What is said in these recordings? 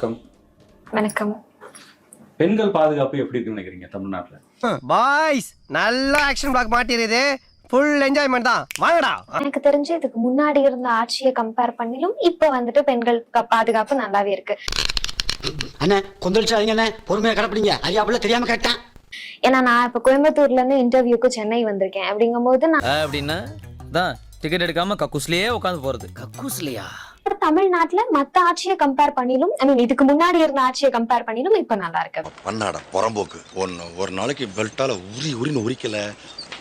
வணக்கம். வணக்கம். பெண்கள் பாதுகாப்பு எப்படி இருக்குன்னு நினைக்கிறீங்க தமிழ்நாட்டுல? பாய்ஸ் நல்ல ஆக்ஷன் பிளாக் மாட்டிருது. ஃபுல் என்ஜாய்மெண்ட் தான். வாங்கடா. எனக்கு தெரிஞ்சு இதுக்கு முன்னாடி இருந்த ஆட்சியை கம்பேர் பண்ணிலும் இப்ப வந்துட்டு பெண்கள் பாதுகாப்பு நல்லாவே இருக்கு. அண்ணே கொந்தளிச்சாதீங்க அண்ணே, பொறுமையா கடப்பிடிங்க. ஐயாப்புல தெரியாம கேட்டேன். ஏன்னா நான் இப்ப கோயம்புத்தூர்ல இருந்து இன்டர்வியூக்கு சென்னை வந்திருக்கேன். அப்படிங்கும்போது நான் அப்படின்னா தான் டிக்கெட் எடுக்காம கக்கூஸ்லயே உட்காந்து போறது. கக்கூஸ்லையா? தமிழ்நாட்டுல மத்த ஆட்சியை கம்பேர் பண்ணிலும் இதுக்கு முன்னாடி இருந்த ஆட்சியை கம்பேர் பண்ணிலும் இப்ப நல்லா இருக்கு. பண்ணாடா புறம்போக்கு ஒரு நாளைக்கு பெல்ட்டால உரின்னு உரிக்கல.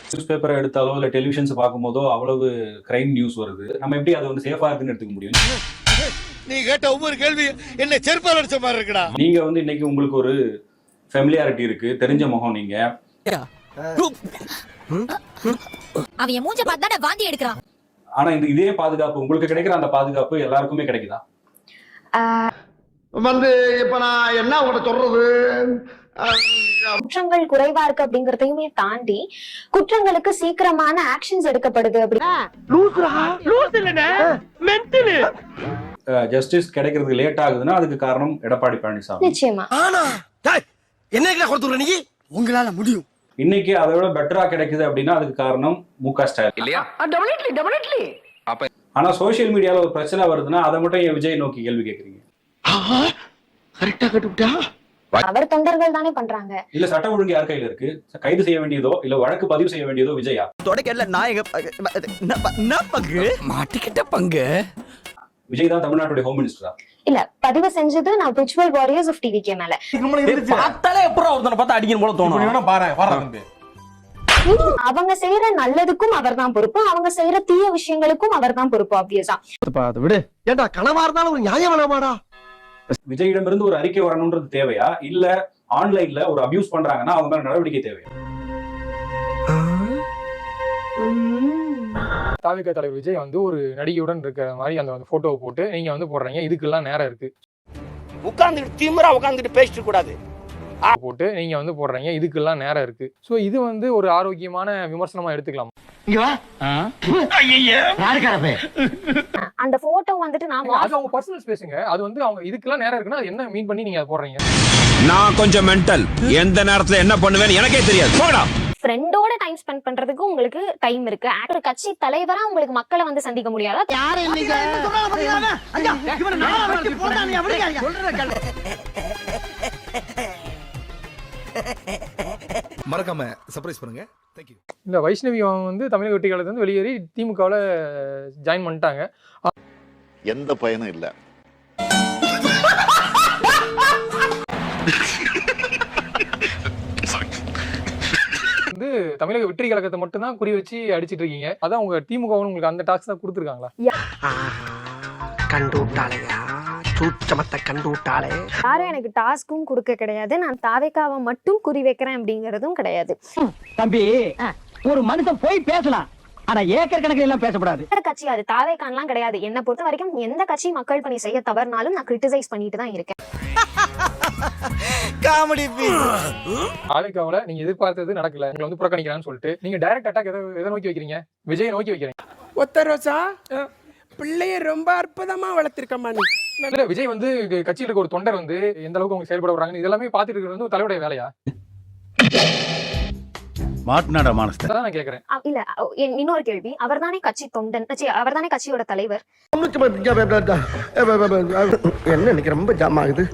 நியூஸ் பேப்பரை எடுத்தாலோ இல்ல டெலிவிஷன்ஸ் பார்க்கும்போதோ அவ்வளவு கிரைம் நியூஸ் வருது. நம்ம எப்படி அதை வந்து சேஃபா இருக்குன்னு எடுத்துக்க முடியும்? நீ கேட்ட ஒவ்வொரு கேள்வி என்ன செருப்பால் அடிச்ச மாதிரி இருக்குடா. நீங்க வந்து இன்னைக்கு உங்களுக்கு ஒரு ஃபெமிலியாரிட்டி இருக்கு, தெரிஞ்ச முகம் நீங்க. அவன் மூஞ்ச பார்த்தா வாந்தி எடுக்கிறான். ஆனா இதே பாதுகாப்பு உங்களுக்கு கிடைக்கிற அந்த பாதுகாப்பு எல்லாருக்குமே கிடைக்குதா? வந்து இப்ப நான் என்ன உங்களை சொல்றது, குற்றங்கள் குறைவா இருக்கு அப்படிங்கறதையுமே தாண்டி குற்றங்களுக்கு சீக்கிரமான ஆக்ஷன்ஸ் எடுக்கப்படுது. ஜஸ்டிஸ் கிடைக்கிறதுக்கு லேட் ஆகுதுன்னா அதுக்கு காரணம் எடப்பாடி பழனிசாமி. நிச்சயமா என்ன கொடுத்துற நீ, உங்களால முடியும். இன்னைக்கு அதை விட பெட்டரா கிடைக்குது அப்படின்னா அதுக்கு காரணம் மு.க. ஸ்டாலின் இல்லையா? ஆனா சோசியல் மீடியால ஒரு பிரச்சனை வருதுன்னா அதை மட்டும் ஏன் விஜய் நோக்கி கேள்வி கேட்கறீங்க? அவர் தொண்டர்கள் தானே பண்றாங்க. இல்ல சட்டம் ஒழுங்கு யார் கையில இருக்கு? கைது செய்ய வேண்டியதோ இல்ல வழக்கு பதிவு செய்ய வேண்டியதோ விஜயா? தொடக்கல மாட்டிக்கிட்ட பங்கு. விஜய் தான் தமிழ்நாட்டுடைய ஹோம் மினிஸ்டரா? இல்ல, பதிவு செஞ்சது நான் விர்ச்சுவல் வாரியர்ஸ் ஆஃப் டிவிகே மேல. பார்த்தாலே எப்பறம் ஒருத்தனை பார்த்தா அடிக்கணும் போல தோணும். அவங்க செய்யற நல்லதுக்கும் அவர்தான் பொறுப்பு, அவங்க செய்யற தீய விஷயங்களுக்கும் அவர்தான் பொறுப்பு. ஆப்வியஸா விடு. ஏண்டா கனவா இருந்தாலும் ஒரு நியாயம் வேணாமாடா? விஜயிடமிருந்து ஒரு அறிக்கை வரணும்ன்றது தேவையா, இல்ல ஆன்லைன்ல ஒரு அபியூஸ் பண்றாங்கன்னா அவங்க மேல நடவடிக்கை தேவையா? தாவிக தலைவர் விஜய் வந்து ஒரு நடிகையுடன் இருக்கிற மாதிரி அந்த போட்டோவை போட்டு நீங்க வந்து போடுறீங்க. இதுக்கெல்லாம் நேரம் இருக்கு. உட்கார்ந்துட்டு திமிரா உட்கார்ந்துட்டு பேசிட்டு கூடாது போட்டு நீங்க வந்து போடுறீங்க. இதுக்கெல்லாம் நேரம் இருக்கு. சோ இது வந்து ஒரு ஆரோக்கியமான விமர்சனமா எடுத்துக்கலாம். அந்த போட்டோ வந்துட்டு அது அவங்க பர்சனல் ஸ்பேஸ்ங்க. அது வந்து அவங்க இதுக்கெல்லாம் நேரம் இருக்குன்னா அது என்ன மீன் பண்ணி நீங்க போடுறீங்க? நான் கொஞ்சம் மென்டல். எந்த நேரத்துல என்ன பண்ணுவேன்னு எனக்கே தெரியாது. போடா. ஃப்ரெண்டோட டைம் ஸ்பெண்ட் பண்றதுக்கு உங்களுக்கு டைம் இருக்கு. ஒரு கட்சி தலைவரா உங்களுக்கு மக்களை வந்து சந்திக்க முடியாதா? மறக்காம சர்ப்ரைஸ் பண்ணுங்க. Thank you. இல்ல, வைஷ்ணவி வந்து தமிழக வெற்றி கழகத்துல இருந்து வெளியேறி திமுகவுல ஜாயின் பண்ணிட்டாங்க. எந்த பயனும் இல்ல. வந்து தமிழக வெற்றி கழகத்தை மட்டும் தான் குறி வச்சு அடிச்சிட்டு இருக்கீங்க. அதான் உங்க திமுக உங்களுக்கு அந்த டாக்ஸ் தான் கொடுத்துருக்காங்களா? கண்டு விட்டாளையா, சூச்சமத்தை கண்டு விட்டாளே. யாரும் எனக்கு டாஸ்க்கும் கொடுக்க கிடையாது. நான் தாவேக்காவை மட்டும் குறி வைக்கிறேன் அப்படிங்கறதும் கிடையாது. தம்பி, ஒரு மனுஷன் போய் பேசலாம், ஆனா ஏக்கர் கணக்கில் எல்லாம் பேசக்கூடாது. கட்சி அது தாவேக்கான்லாம் கிடையாது. என்ன பொறுத்த வரைக்கும் எந்த கட்சி மக்கள் பணி செய்ய தவறுனாலும் நான் கிரிட்டிசைஸ் பண்ணிட்டு தான் இருக்கேன். காமெடி தாவேக்காவுல நீங்க எதிர்பார்த்தது நடக்கல, உங்களை வந்து புறக்கணிக்கிறான்னு சொல்லிட்டு நீங்க டைரக்ட் அட்டாக் எதை நோக்கி வைக்கிறீங்க? விஜய் நோக்கி வைக்கிறீங்க. ஒத்த ரோசா பிள்ளைய ரொம்ப அற்புதமா வளர்த்திருக்கமா நீ. இல்ல, விஜய் வந்து கட்சியில இருக்க ஒரு தொண்டர் வந்து எந்த அளவுக்கு அவங்க செயல்பட வர்றாங்க இதெல்லாமே பாத்துட்டு இருக்கிறது வந்து தலைவருடைய வேலையா? மாட்னாடா மானஸ்த. அதான் நான் கேக்குறேன். இல்ல, இன்னொரு கேள்வி, அவர்தானே கட்சி தொண்டன், அவர்தானே கட்சியோட தலைவர். என்ன இன்னைக்கு ரொம்ப ஜாம் ஆகுது.